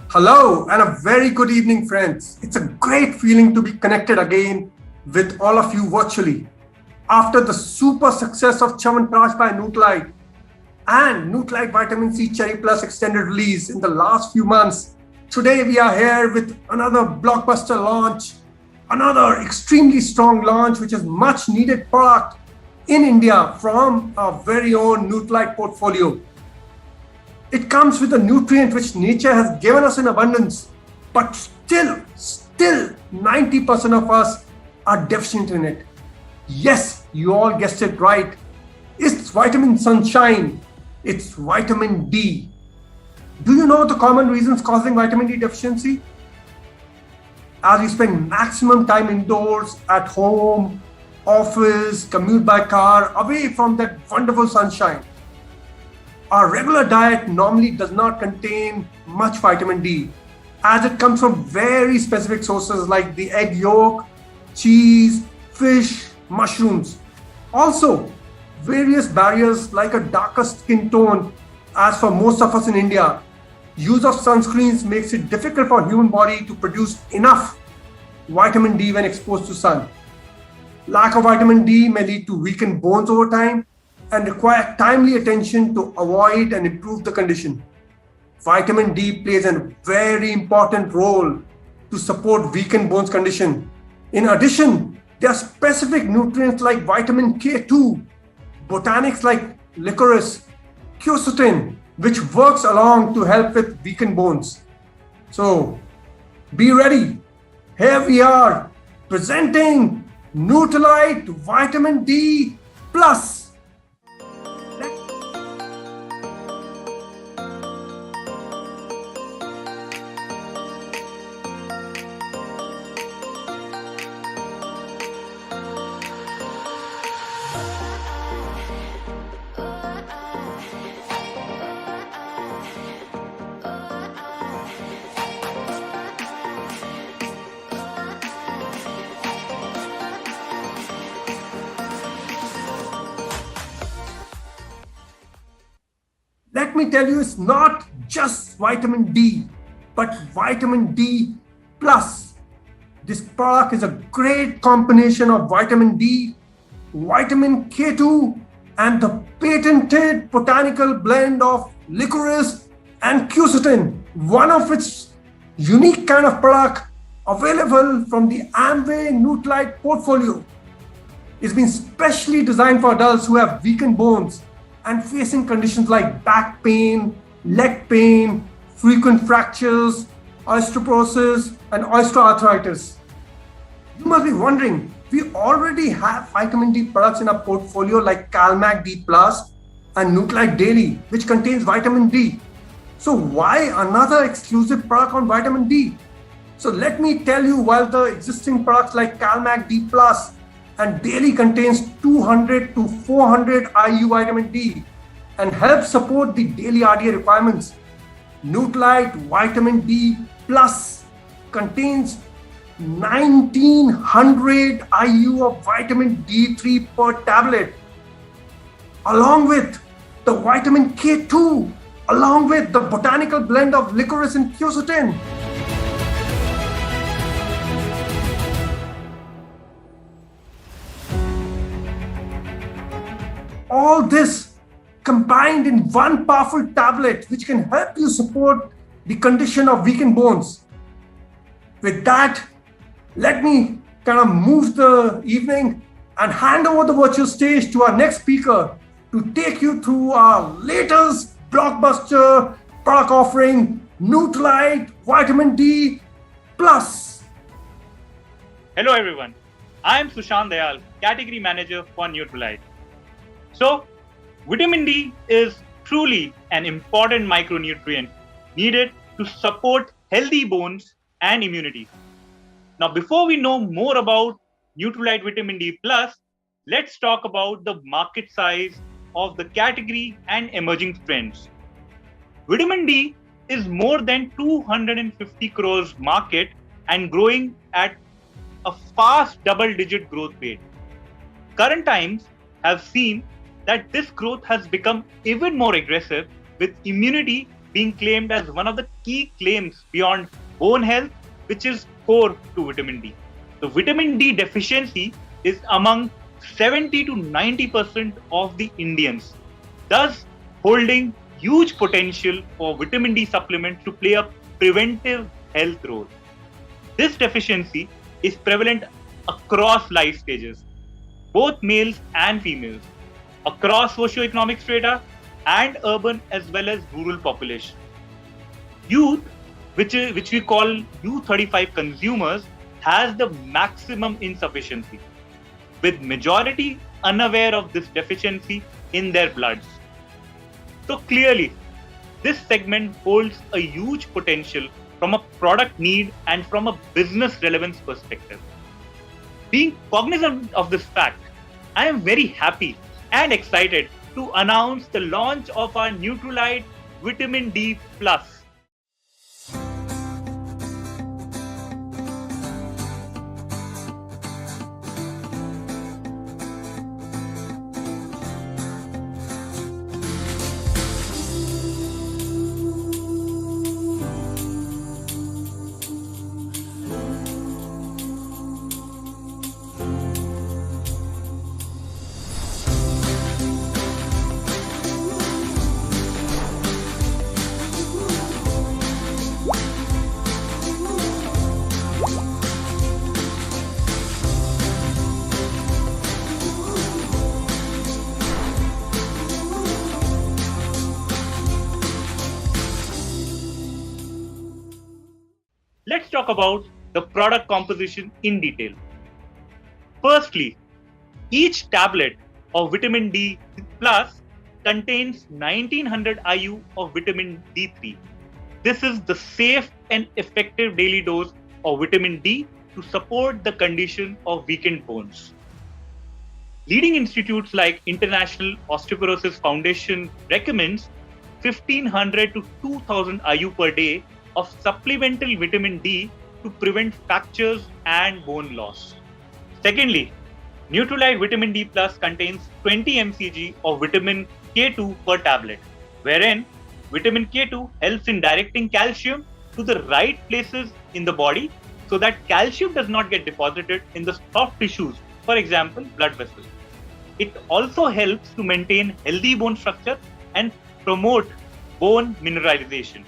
Hello and a very good evening, friends. It's a great feeling to be connected again with all of you virtually. After the super success of Chyawanprash by Nutrilite and Nutrilite Vitamin C Cherry Plus extended release in the last few months, today we are here with another blockbuster launch, another extremely strong launch, which is much needed product in India from our very own Nutrilite portfolio. It comes with a nutrient which nature has given us in abundance, but still 90% of us are deficient in it. Yes, you all guessed it right. It's vitamin sunshine. It's vitamin D. Do you know the common reasons causing vitamin D deficiency? As we spend maximum time indoors, at home, office, commute by car, away from that wonderful sunshine. Our regular diet normally does not contain much vitamin D, as it comes from very specific sources like the egg yolk, cheese, fish, mushrooms. Also, various barriers like a darker skin tone, as for most of us in India. Use of sunscreens makes it difficult for human body to produce enough vitamin D when exposed to sun. Lack of vitamin D may lead to weakened bones over time and require timely attention to avoid and improve the condition. Vitamin D plays a very important role to support weakened bones condition. In addition, there are specific nutrients like vitamin K2, botanics like licorice, quercetin, which works along to help with weakened bones. So, be ready. Here we are presenting Nutrilite Vitamin D Plus. Let me tell you, it's not just vitamin D, but vitamin D plus. This product is a great combination of vitamin D, vitamin K2, and the patented botanical blend of licorice and quercetin, one of its unique kind of product available from the Amway Nutrilite portfolio. It's been specially designed for adults who have weakened bones and facing conditions like back pain, leg pain, frequent fractures, osteoporosis, and osteoarthritis. You must be wondering, we already have vitamin D products in our portfolio like Vitamin D Plus and Nutrilite Daily, which contains vitamin D. So why another exclusive product on vitamin D? So let me tell you, while the existing products like Vitamin D Plus and Daily contains 200 to 400 IU vitamin D and helps support the daily RDA requirements, Nutrilite Vitamin D Plus contains 1900 IU of vitamin D3 per tablet, along with the vitamin K2, along with the botanical blend of licorice and quercetin. All this combined in one powerful tablet, which can help you support the condition of weakened bones. With that, let me kind of move the evening and hand over the virtual stage to our next speaker to take you through our latest blockbuster product offering, Nutrilite Vitamin D Plus. Hello everyone, I am Sushant Dayal, Category Manager for Nutrilite. So, vitamin D is truly an important micronutrient needed to support healthy bones and immunity. Now, before we know more about Nutrilite Vitamin D Plus, let's talk about the market size of the category and emerging trends. Vitamin D is more than 250 crores market and growing at a fast double-digit growth rate. Current times have seen that this growth has become even more aggressive with immunity being claimed as one of the key claims beyond bone health, which is core to vitamin D. So vitamin D deficiency is among 70 to 90% of the Indians, thus holding huge potential for vitamin D supplements to play a preventive health role. This deficiency is prevalent across life stages, both males and females, across socioeconomic strata and urban as well as rural population. Youth, which we call U35 consumers, has the maximum insufficiency, with majority unaware of this deficiency in their bloods. So clearly, this segment holds a huge potential from a product need and from a business relevance perspective. Being cognizant of this fact, I am very happy and excited to announce the launch of our Nutrilite Vitamin D Plus. Let's talk about the product composition in detail. Firstly, each tablet of vitamin D Plus contains 1900 IU of vitamin D3. This is the safe and effective daily dose of vitamin D to support the condition of weakened bones. Leading institutes like International Osteoporosis Foundation recommends 1500 to 2000 IU per day of supplemental vitamin D to prevent fractures and bone loss. Secondly, Nutrilite Vitamin D Plus contains 20 mcg of vitamin K2 per tablet, wherein vitamin K2 helps in directing calcium to the right places in the body so that calcium does not get deposited in the soft tissues, for example, blood vessels. It also helps to maintain healthy bone structure and promote bone mineralization.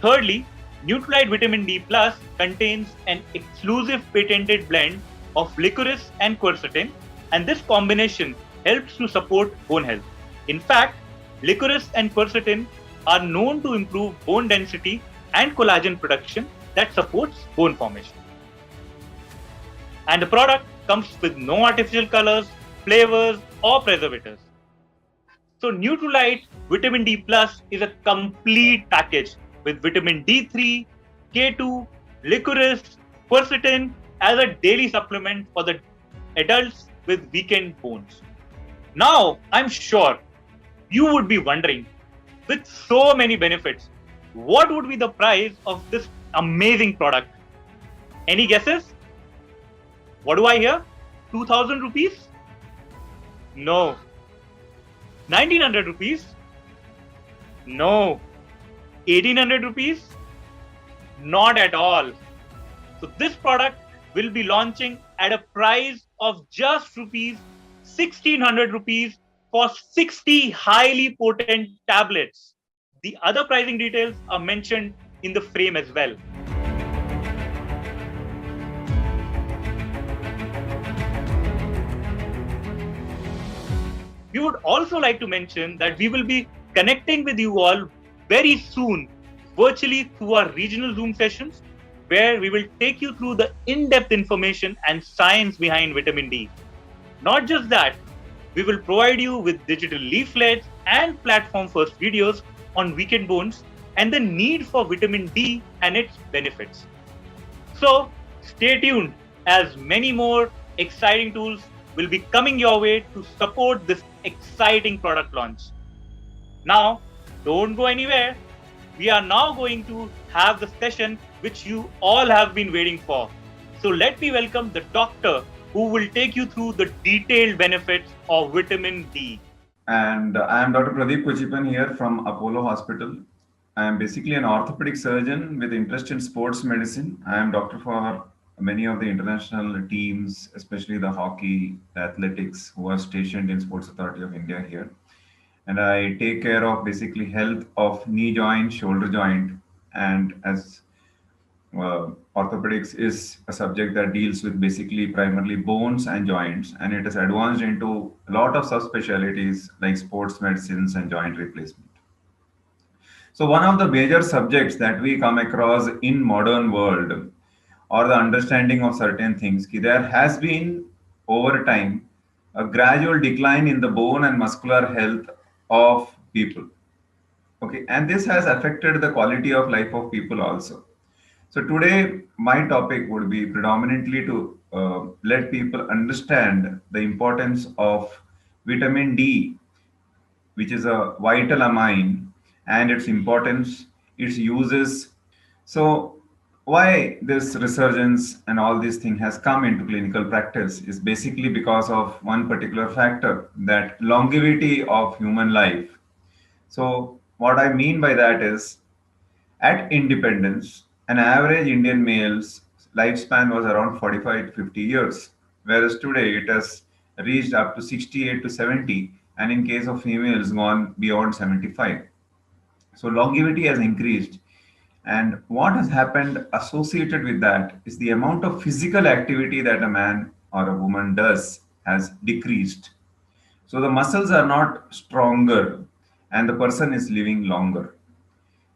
Thirdly, Nutrilite Vitamin D Plus contains an exclusive patented blend of licorice and quercetin, and this combination helps to support bone health. In fact, licorice and quercetin are known to improve bone density and collagen production that supports bone formation. And the product comes with no artificial colors, flavors, or preservatives. So Nutrilite Vitamin D Plus is a complete package with vitamin D3, K2, licorice, quercetin as a daily supplement for the adults with weakened bones. Now, I'm sure you would be wondering, with so many benefits, what would be the price of this amazing product? Any guesses? What do I hear? 2000 rupees? No. 1900 rupees? No. 1800 rupees? Not at all. So this product will be launching at a price of just rupees 1600 rupees for 60 highly potent tablets. The other pricing details are mentioned in the frame as well. We would also like to mention that we will be connecting with you all very soon, virtually through our regional Zoom sessions, where we will take you through the in-depth information and science behind vitamin D. Not just that, we will provide you with digital leaflets and platform-first videos on weakened bones and the need for vitamin D and its benefits. So stay tuned, as many more exciting tools will be coming your way to support this exciting product launch. Now, don't go anywhere. We are now going to have the session which you all have been waiting for. So let me welcome the doctor who will take you through the detailed benefits of vitamin D. And I am Dr. Pradeep here from Apollo Hospital. I am basically an orthopedic surgeon with interest in sports medicine. I am doctor for many of the international teams, especially the hockey, the athletics, who are stationed in Sports Authority of India here. And I take care of basically health of knee joint, shoulder joint, and as orthopedics is a subject that deals with basically primarily bones and joints, and it is advanced into a lot of subspecialties like sports medicines and joint replacement. So one of the major subjects that we come across in modern world or the understanding of certain things, there has been over time a gradual decline in the bone and muscular health of people. Okay, and this has affected the quality of life of people also. So today, my topic would be predominantly to let people understand the importance of vitamin D, which is a vital amine, and its importance, its uses. So, why this resurgence and all this thing has come into clinical practice is basically because of one particular factor, that longevity of human life. So, what I mean by that is, at independence, an average Indian male's lifespan was around 45 to 50 years, whereas today it has reached up to 68 to 70, and in case of females, gone beyond 75. So longevity has increased. And what has happened associated with that is the amount of physical activity that a man or a woman does has decreased. So the muscles are not stronger and the person is living longer.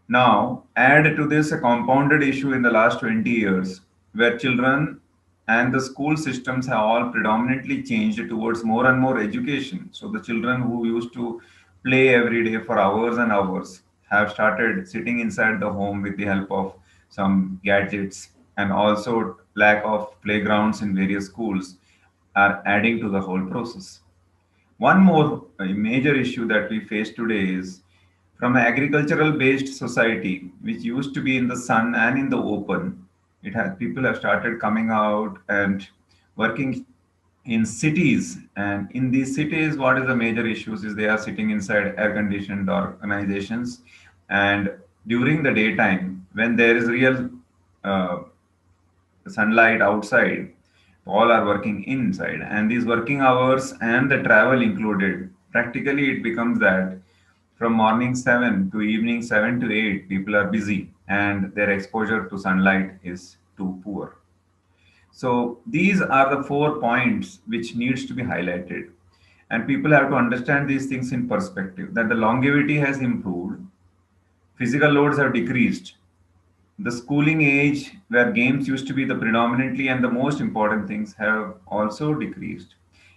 Now, add to this a compounded issue in the last 20 years where children and the school systems have all predominantly changed towards more and more education. So, the children who used to play every day for hours and hours have started sitting inside the home with the help of some gadgets, and also lack of playgrounds in various schools are adding to the whole process. One more major issue that we face today is from an agricultural based society, which used to be in the sun and in the open, it has people have started coming out and working in cities. And in these cities, what is the major issues is they are sitting inside air conditioned organizations. And during the daytime, when there is real uh, sunlight outside, all are working inside, and these working hours and the travel included, practically it becomes that from morning 7 to evening 7 to 8 people are busy and their exposure to sunlight is too poor. So these are the 4 points which needs to be highlighted, and people have to understand these things in perspective, that the longevity has improved, physical loads have decreased, the schooling age where games used to be the predominantly and the most important things have also decreased.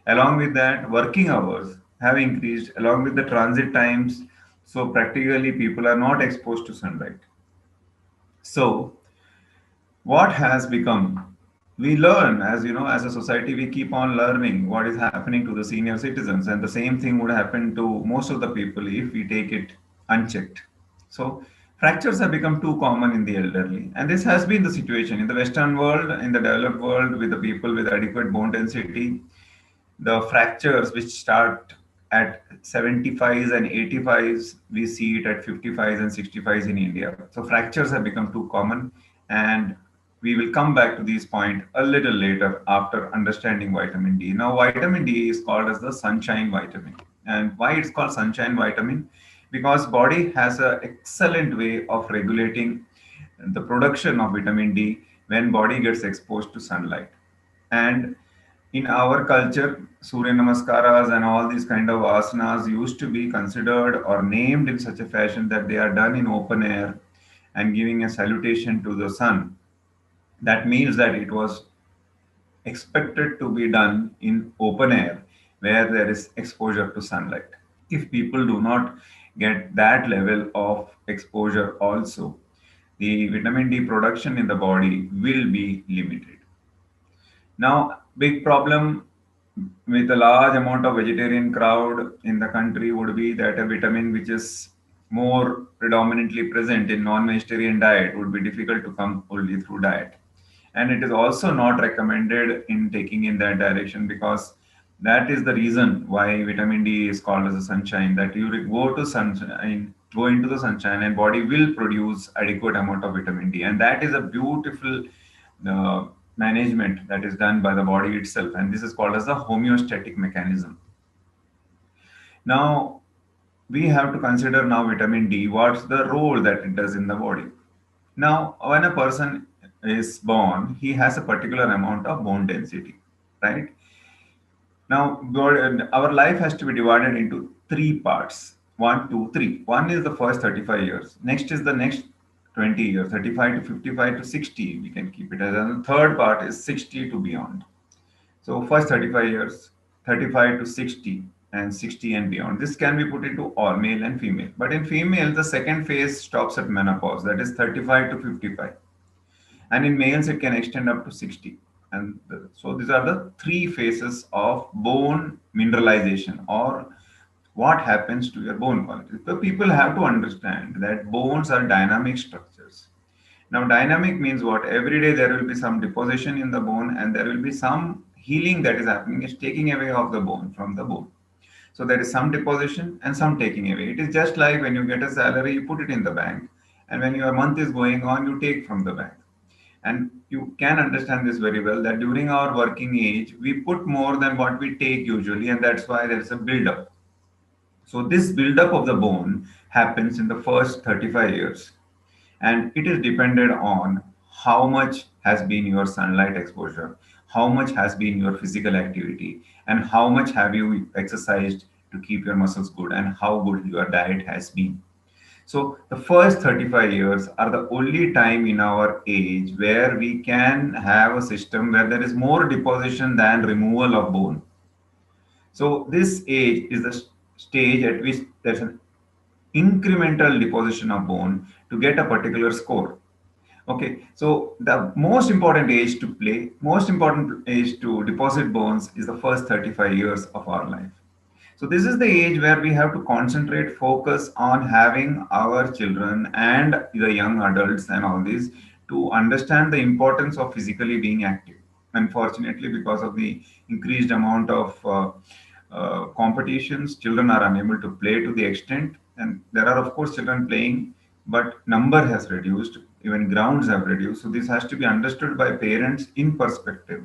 Along with that, working hours have increased along with the transit times. So practically people are not exposed to sunlight. So what has become, we learn, as you know, as a society we keep on learning what is happening to the senior citizens, and the same thing would happen to most of the people if we take it unchecked. So fractures have become too common in the elderly, and this has been the situation in the western world, in the developed world, with the people with adequate bone density. The fractures which start at 75s and 85s, we see it at 55s and 65s in India. So fractures have become too common, and we will come back to these points a little later after understanding vitamin D. Now, vitamin D is called as the sunshine vitamin. And why it's called sunshine vitamin? Because body has an excellent way of regulating the production of vitamin D when body gets exposed to sunlight. And in our culture, Surya Namaskaras and all these kind of asanas used to be considered or named in such a fashion that they are done in open air and giving a salutation to the sun. That means that it was expected to be done in open air where there is exposure to sunlight. If people do not get that level of exposure also, the vitamin D production in the body will be limited. Now, big problem with a large amount of vegetarian crowd in the country would be that a vitamin which is more predominantly present in non-vegetarian diet would be difficult to come only through diet. And it is also not recommended in taking in that direction, because that is the reason why vitamin D is called as a sunshine, that you go to sunshine go into the sunshine and body will produce adequate amount of vitamin D. And that is a beautiful uh, management that is done by the body itself. And this is called as the homeostatic mechanism. Now, we have to consider now vitamin D, what's the role that it does in the body. Now, when a person is born, he has a particular amount of bone density, right? Now, our life has to be divided into three parts. One, two, three. One is the first 35 years. Next is the next 20 years, 35 to 55 to 60. We can keep it as. And the third part is 60 to beyond. So first 35 years, 35 to 60, and 60 and beyond. This can be put into all male and female. But in female, the second phase stops at menopause, that is 35 to 55. And in males, it can extend up to 60. And so these are the three phases of bone mineralization, or what happens to your bone quality. So people have to understand that bones are dynamic structures. Now, dynamic means what? Every day there will be some deposition in the bone, and there will be some healing that is happening, is taking away of the bone from the bone. So there is some deposition and some taking away. It is just like when you get a salary, you put it in the bank, and when your month is going on, you take from the bank. And you can understand this very well, that during our working age, we put more than what we take usually, and that's why there is a buildup. So this buildup of the bone happens in the first 35 years, and it is dependent on how much has been your sunlight exposure, how much has been your physical activity, and how much have you exercised to keep your muscles good, and how good your diet has been. So the first 35 years are the only time in our age where we can have a system where there is more deposition than removal of bone. So this age is the stage at which there's an incremental deposition of bone to get a particular score. Okay, so the most important age to play, most important age to deposit bones is the first 35 years of our life. So this is the age where we have to concentrate, focus on having our children and the young adults and all these to understand the importance of physically being active. Unfortunately, because of the increased amount of competitions, children are unable to play to the extent, and there are of course children playing, but number has reduced, even grounds have reduced. So this has to be understood by parents in perspective,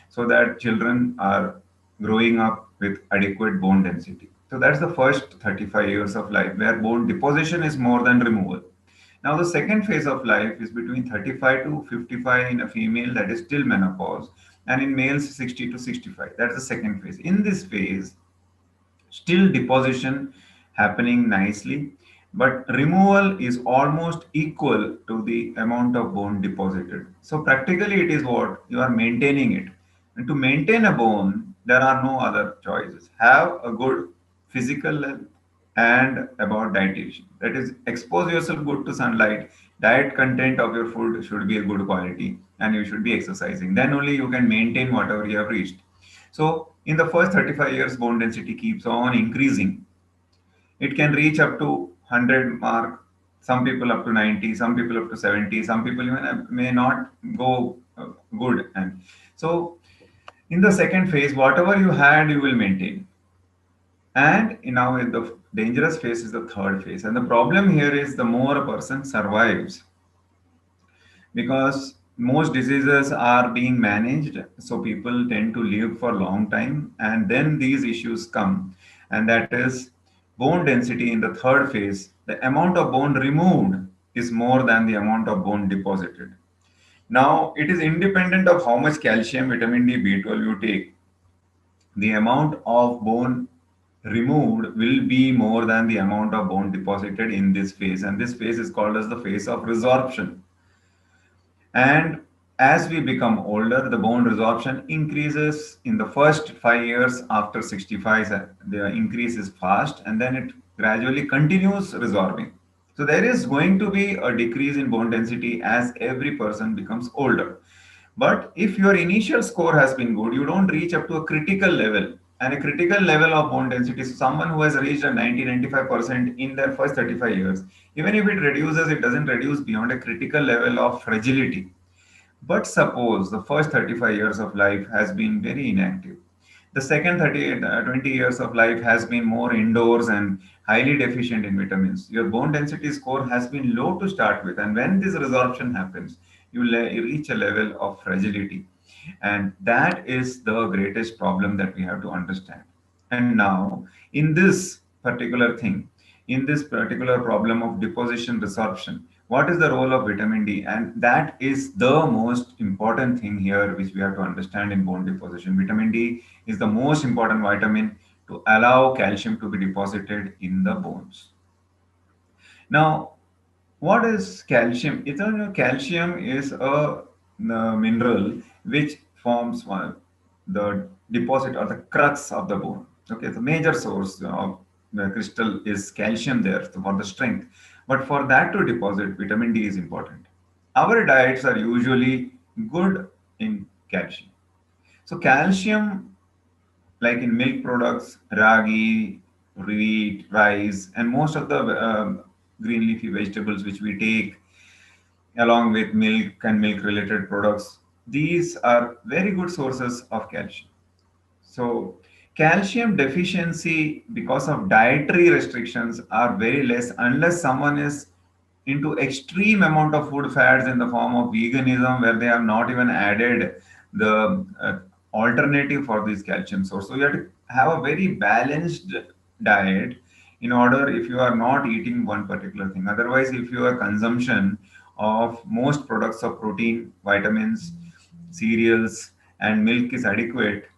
so that children are growing up with adequate bone density. So that's the first 35 years of life where bone deposition is more than removal. Now the second phase of life is between 35 to 55 in a female, that is still menopause, and in males 60 to 65. That's the second phase. In this phase, still deposition happening nicely, but removal is almost equal to the amount of bone deposited. So practically it is what? You are maintaining it. And to maintain a bone, there are no other choices. Have a good physical health and about dietitian. That is, expose yourself good to sunlight. Diet content of your food should be a good quality, and you should be exercising. Then only you can maintain whatever you have reached. So in the first 35 years, bone density keeps on increasing. It can reach up to 100 mark, some people up to 90, some people up to 70, some people even may not go good. And so in the second phase, whatever you had, you will maintain. And now the dangerous phase is the third phase. And the problem here is the more a person survives, because most diseases are being managed, so people tend to live for a long time, and then these issues come, and that is bone density. In the third phase, the amount of bone removed is more than the amount of bone deposited. Now it is independent of how much calcium, vitamin D, B12 you take. The amount of bone removed will be more than the amount of bone deposited in this phase, and this phase is called as the phase of resorption. And as we become older, the bone resorption increases. In the first 5 years after 65, the increase is fast, and then it gradually continues resorbing. So there is going to be a decrease in bone density as every person becomes older. But if your initial score has been good, you don't reach up to a critical level. And a critical level of bone density, so someone who has reached a 90-95% in their first 35 years, even if it reduces, it doesn't reduce beyond a critical level of fragility. But suppose the first 35 years of life has been very inactive. The second 20 years of life has been more indoors and highly deficient in vitamins, your bone density score has been low to start with. And when this resorption happens, you reach a level of fragility. And that is the greatest problem that we have to understand. And now, in this particular thing, in this particular problem of deposition resorption, what is the role of vitamin D? And that is the most important thing here, which we have to understand in bone deposition. Vitamin D is the most important vitamin to allow calcium to be deposited in the bones. Now, what is calcium? Calcium is a mineral which forms the deposit or the crux of the bone. Okay, the major source of the crystal is calcium there for the strength. But for that to deposit, vitamin D is important. Our diets are usually good in calcium. So calcium, like in milk products, ragi, wheat, rice, and most of the green leafy vegetables which we take along with milk and milk related products, these are very good sources of calcium. So calcium deficiency because of dietary restrictions are very less unless someone is into extreme amount of food fads in the form of veganism where they have not even added the alternative for this calcium source. So you have to have a very balanced diet in order if you are not eating one particular thing. Otherwise, if your consumption of most products of protein, vitamins, cereals, and milk is adequate,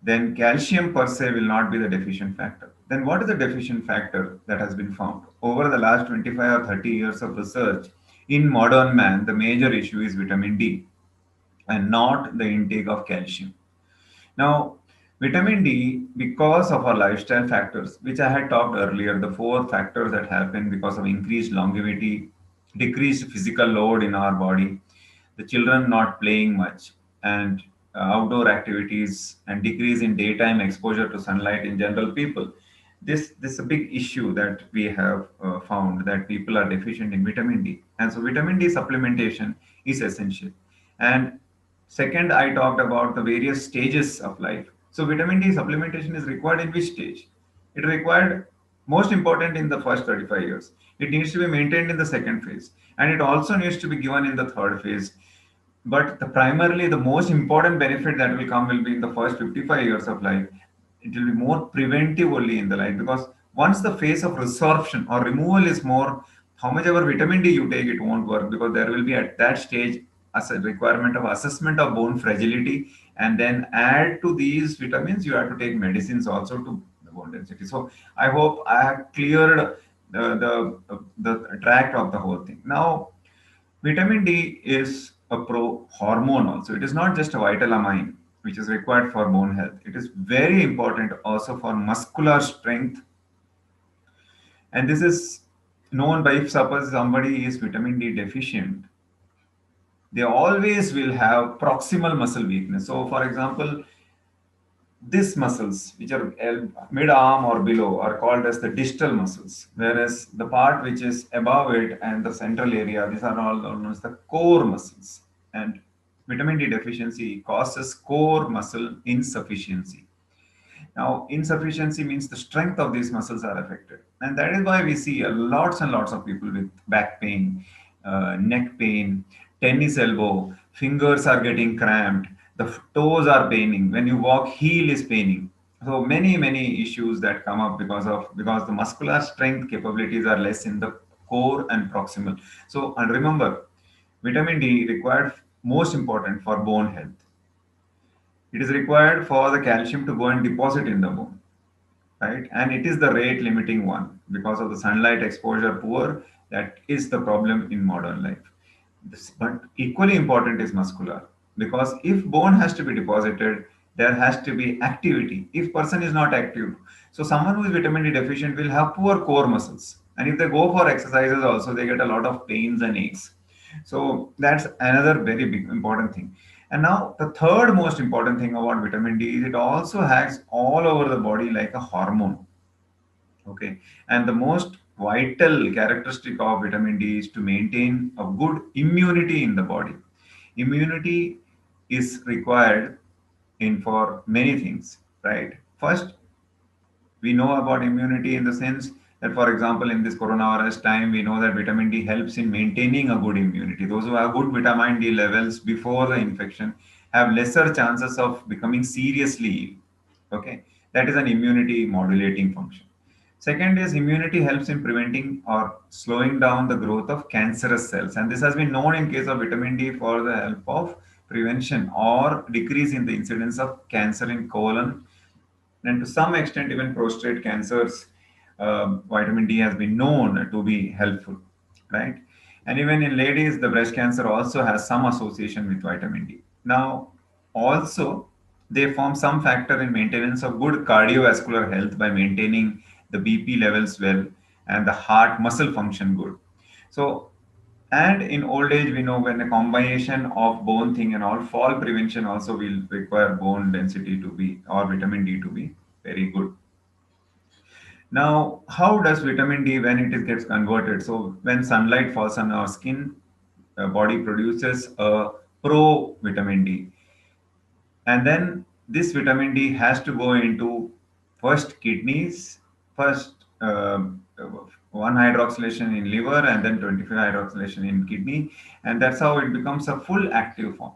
then calcium per se will not be the deficient factor. Then what is the deficient factor that has been found? Over the last 25 or 30 years of research, in modern man, the major issue is vitamin D and not the intake of calcium. Now, vitamin D, because of our lifestyle factors, which I had talked earlier, the four factors that happen because of increased longevity, decreased physical load in our body, the children not playing much, and outdoor activities, and decrease in daytime exposure to sunlight in general people. This is a big issue that we have found that people are deficient in vitamin D, and so vitamin D supplementation is essential. And second, I talked about the various stages of life. So vitamin D supplementation is required in which stage? It required most important in the first 35 years. It needs to be maintained in the second phase, and it also needs to be given in the third phase. But primarily, the most important benefit that will come will be in the first 55 years of life. It will be more preventive only in the life because once the phase of resorption or removal is more, how much ever vitamin D you take, it won't work because there will be at that stage as a requirement of assessment of bone fragility, and then add to these vitamins, you have to take medicines also to the bone density. So I hope I have cleared the tract of the whole thing. Now, vitamin D is a pro hormone also. It is not just a vital amine which is required for bone health. It is very important also for muscular strength. And this is known by if suppose somebody is vitamin D deficient, they always will have proximal muscle weakness. So, for example, these muscles, which are mid arm or below, are called as the distal muscles, whereas the part which is above it and the central area, these are all known as the core muscles. And vitamin D deficiency causes core muscle insufficiency. Now, insufficiency means the strength of these muscles are affected. And that is why we see lots and lots of people with back pain, neck pain, tennis elbow, fingers are getting cramped, the toes are paining. When you walk, heel is paining. So many issues that come up because the muscular strength capabilities are less in the core and proximal. So, and remember, vitamin D required most important for bone health. It is required for the calcium to go and deposit in the bone, right? And it is the rate limiting one because of the sunlight exposure poor. That is the problem in modern life. But equally important is muscular because if bone has to be deposited, there has to be activity. If person is not active, so someone who is vitamin D deficient will have poor core muscles, and if they go for exercises, also they get a lot of pains and aches. So that's another very big important thing. And now the third most important thing about vitamin D is it also acts all over the body like a hormone. Okay. And the most vital characteristic of vitamin D is to maintain a good immunity in the body. Immunity is required in for many things, right? First, we know about immunity in the sense That, for example, in this coronavirus time, we know that vitamin D helps in maintaining a good immunity. Those who have good vitamin D levels before the infection have lesser chances of becoming seriously ill. Okay, that is an immunity modulating function. Second is immunity helps in preventing or slowing down the growth of cancerous cells. And this has been known in case of vitamin D for the help of prevention or decrease in the incidence of cancer in colon, and to some extent even prostate cancers. Vitamin D has been known to be helpful, right? And even in ladies, the breast cancer also has some association with vitamin D. Now, also, they form some factor in maintenance of good cardiovascular health by maintaining the BP levels well and the heart muscle function good. So, and in old age, we know when a combination of bone thing and all, fall prevention also will require bone density to be or vitamin D to be very good. Now, how does vitamin D when it is gets converted? So when sunlight falls on our skin, body produces a pro vitamin D, and then this vitamin D has to go into first kidneys, first one hydroxylation in liver, and then 25 hydroxylation in kidney, and that's how it becomes a full active form.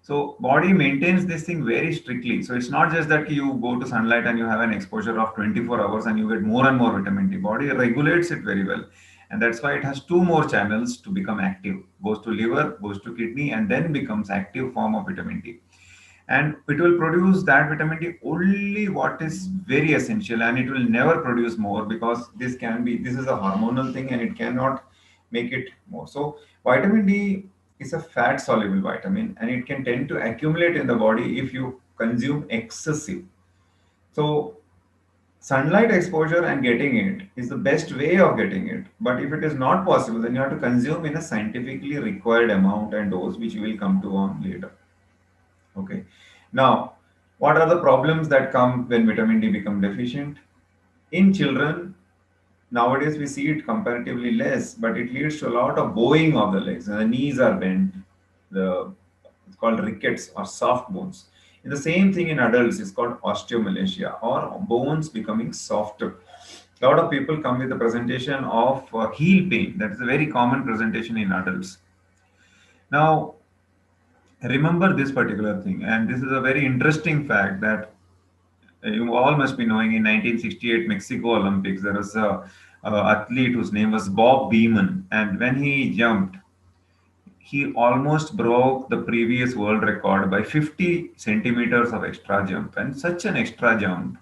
So body maintains this thing very strictly. So it's not just that you go to sunlight and you have an exposure of 24 hours and you get more and more vitamin D. Body regulates it very well, and that's why it has two more channels to become active. Goes to liver, goes to kidney, and then becomes active form of vitamin D. And it will produce that vitamin D only what is very essential, and it will never produce more because this is a hormonal thing and it cannot make it more. So vitamin D is a fat soluble vitamin and it can tend to accumulate in the body if you consume excessive. So sunlight exposure and getting it is the best way of getting it, but if it is not possible, then you have to consume in a scientifically required amount and dose, which we will come to on later. Okay. Now, what are the problems that come when vitamin D become deficient? In children, nowadays we see it comparatively less, but it leads to a lot of bowing of the legs, and the knees are bent. The It's called rickets or soft bones. And the same thing in adults is called osteomalacia or bones becoming softer. A lot of people come with a presentation of heel pain. That is a very common presentation in adults. Now, remember this particular thing, and this is a very interesting fact that you all must be knowing. In 1968 Mexico Olympics, there was a athlete whose name was Bob Beamon, and when he jumped, he almost broke the previous world record by 50 centimeters of extra jump. And such an extra jump,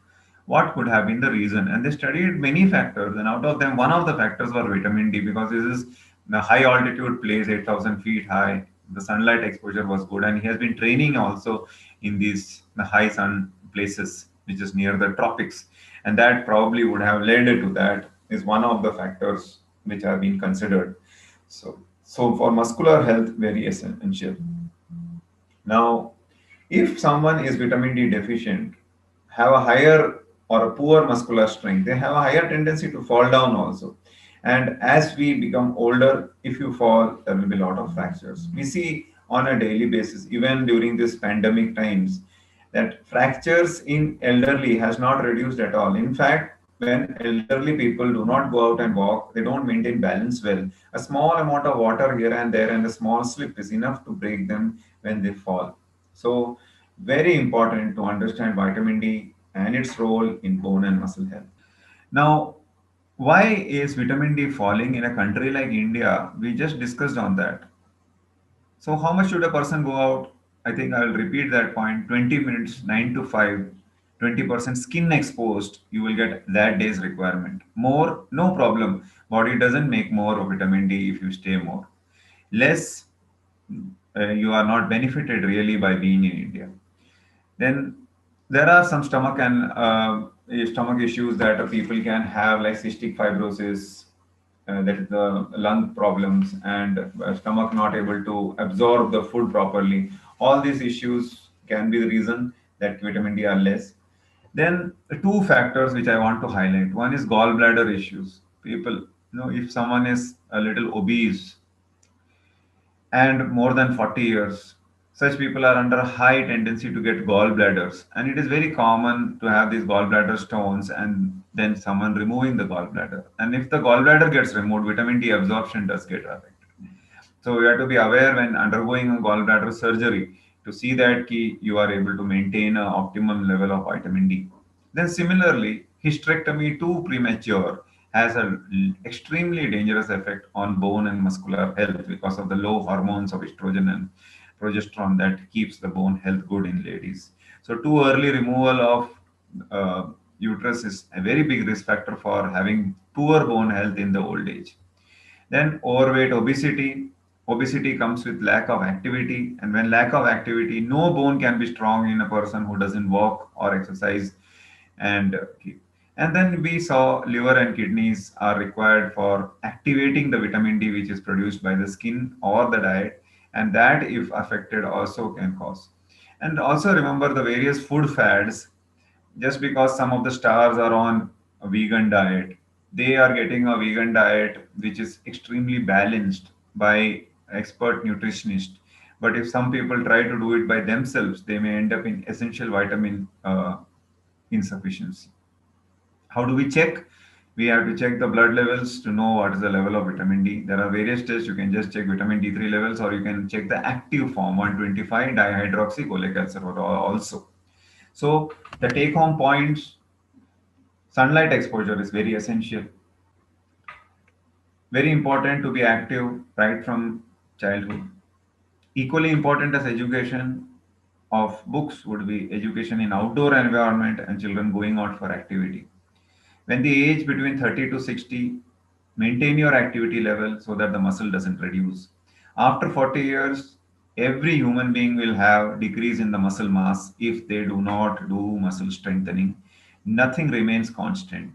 what could have been the reason? And they studied many factors, and out of them, one of the factors was vitamin D, because this is the high altitude place, 8,000 feet high. The sunlight exposure was good, and he has been training also in these the high sun places, which is near the tropics, and that probably would have led to that is one of the factors which have been considered. So for muscular health, very essential. Now, if someone is vitamin D deficient, have a higher or a poor muscular strength, they have a higher tendency to fall down also. And as we become older, if you fall, there will be a lot of fractures. We see on a daily basis, even during this pandemic times, that fractures in elderly has not reduced at all. In fact, when elderly people do not go out and walk, they don't maintain balance well. A small amount of water here and there and a small slip is enough to break them when they fall. So, very important to understand vitamin D and its role in bone and muscle health. Now, why is vitamin D falling in a country like India? We just discussed on that. So, how much should a person go out? I think I'll repeat that point: 20 minutes, 9 to 5, 20% skin exposed, you will get that day's requirement. More, no problem. Body doesn't make more of vitamin D if you stay more. Less, you are not benefited really by being in India. Then there are some stomach issues that people can have, like cystic fibrosis, that is the lung problems, and stomach not able to absorb the food properly. All these issues can be the reason that vitamin D are less. Then the two factors which I want to highlight. One is gallbladder issues. People, if someone is a little obese and more than 40 years, Such people are under high tendency to get gallbladders, and it is very common to have these gallbladder stones and then someone removing the gallbladder. And if the gallbladder gets removed, vitamin D absorption does get affected. So you have to be aware when undergoing a gallbladder surgery to see that you are able to maintain an optimum level of vitamin D. Then similarly, hysterectomy too premature has an extremely dangerous effect on bone and muscular health because of the low hormones of estrogen and progesterone that keeps the bone health good in ladies. So too early removal of uh, uterus is a very big risk factor for having poor bone health in the old age. Then overweight, obesity. Obesity comes with lack of activity, and when lack of activity, no bone can be strong in a person who doesn't walk or exercise. And and then we saw liver and kidneys are required for activating the vitamin D, which is produced by the skin or the diet, and that, if affected, also can cause. And also remember the various food fads. Just because some of the stars are on a vegan diet, they are getting a vegan diet which is extremely balanced by expert nutritionist. But if some people try to do it by themselves, they may end up in essential vitamin insufficiency. How do we check? We have to check the blood levels to know what is the level of vitamin D. There are various tests. You can just check vitamin D3 levels, or you can check the active form 125 dihydroxycholecalciferol also. So the take home points: sunlight exposure is very essential. Very important to be active right from childhood. Equally important as education of books would be education in outdoor environment and children going out for activity. When the age between 30 to 60, maintain your activity level so that the muscle doesn't reduce. After 40 years, every human being will have decrease in the muscle mass if they do not do muscle strengthening. Nothing remains constant.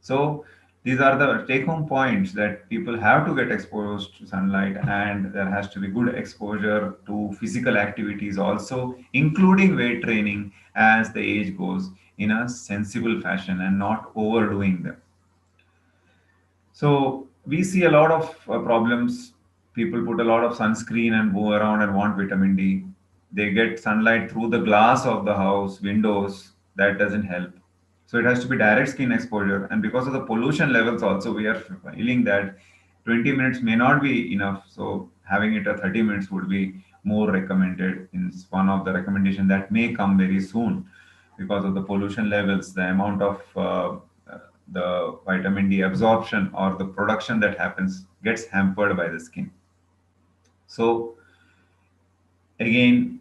So these are the take home points that people have to get exposed to sunlight, and there has to be good exposure to physical activities also, including weight training as the age goes in a sensible fashion and not overdoing them. So we see a lot of problems. People put a lot of sunscreen and move around and want vitamin D. They get sunlight through the glass of the house, windows. That doesn't help. So it has to be direct skin exposure. And because of the pollution levels, also we are feeling that 20 minutes may not be enough. So having it at 30 minutes would be more recommended. In one of the recommendation that may come very soon because of the pollution levels, the amount of the vitamin D absorption or the production that happens gets hampered by the skin. So again,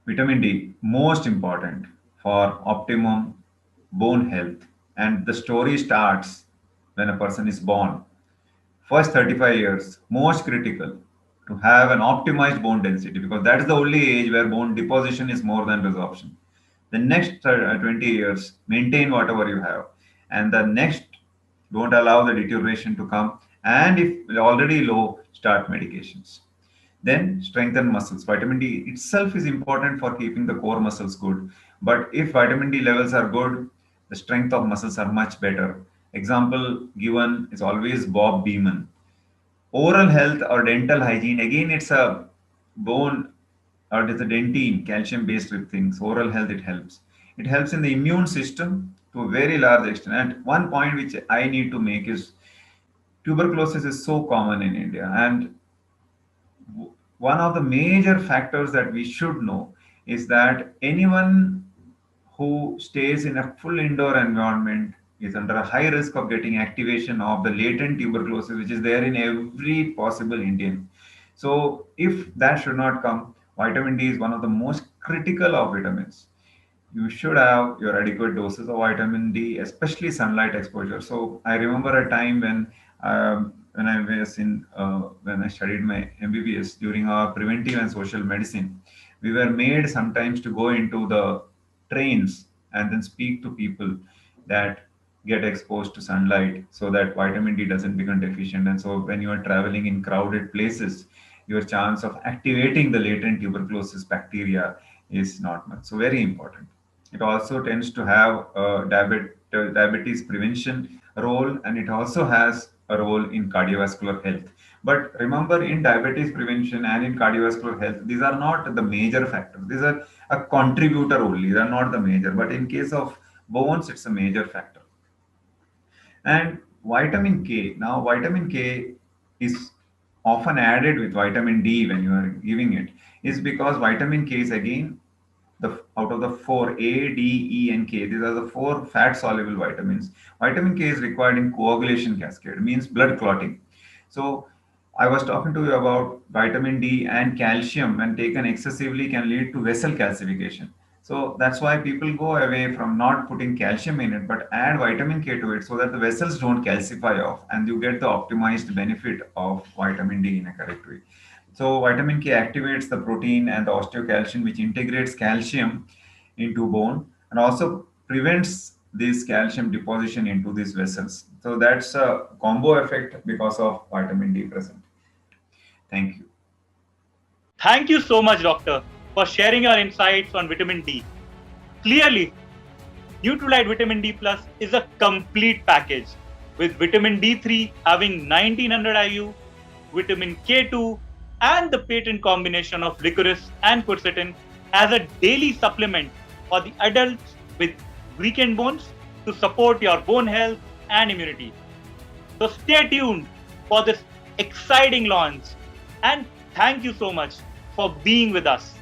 vitamin D most important for optimum bone health, and the story starts when a person is born. First 35 years most critical to have an optimized bone density, because that is the only age where bone deposition is more than resorption. The next 20 years maintain whatever you have, and the next don't allow the deterioration to come, and if already low, start medications. Then strengthen muscles. Vitamin D itself is important for keeping the core muscles good, but if vitamin D levels are good, the strength of muscles are much better. Example given is always Bob Beeman. Oral health or dental hygiene, again it's a bone, or it is a dentine, calcium based things. Oral health, it helps in the immune system to a very large extent. And one point which I need to make is tuberculosis is so common in India, and one of the major factors that we should know is that anyone who stays in a full indoor environment is under a high risk of getting activation of the latent tuberculosis, which is there in every possible Indian. So, if that should not come, vitamin D is one of the most critical of vitamins. You should have your adequate doses of vitamin D, especially sunlight exposure. So I remember a time when I was in when I studied my MBBS during our preventive and social medicine, we were made sometimes to go into the trains and then speak to people that get exposed to sunlight so that vitamin D doesn't become deficient. And so when you are traveling in crowded places, your chance of activating the latent tuberculosis bacteria is not much. So very important. It also tends to have a diabetes prevention role, and it also has a role in cardiovascular health. But remember, in diabetes prevention and in cardiovascular health, these are not the major factors. These are a contributor only. They are not the major. But in case of bones, it's a major factor. And vitamin K. Now, vitamin K is often added with vitamin D when you are giving it, is because vitamin K is again the out of the four A, D, E, and K. These are the four fat soluble vitamins. Vitamin K is required in coagulation cascade, means blood clotting. So I was talking to you about vitamin D and calcium when taken excessively can lead to vessel calcification. So that's why people go away from not putting calcium in it, but add vitamin K to it so that the vessels don't calcify off and you get the optimized benefit of vitamin D in a correct way. So vitamin K activates the protein and the osteocalcin, which integrates calcium into bone and also prevents this calcium deposition into these vessels. So that's a combo effect because of vitamin D present. Thank you. Thank you so much, Doctor, for sharing your insights on vitamin D. Clearly, Nutrilite Vitamin D Plus is a complete package, with vitamin D3 having 1900 IU, vitamin K2, and the patent combination of licorice and quercetin as a daily supplement for the adults with weakened bones to support your bone health and immunity. So stay tuned for this exciting launch, and thank you so much for being with us.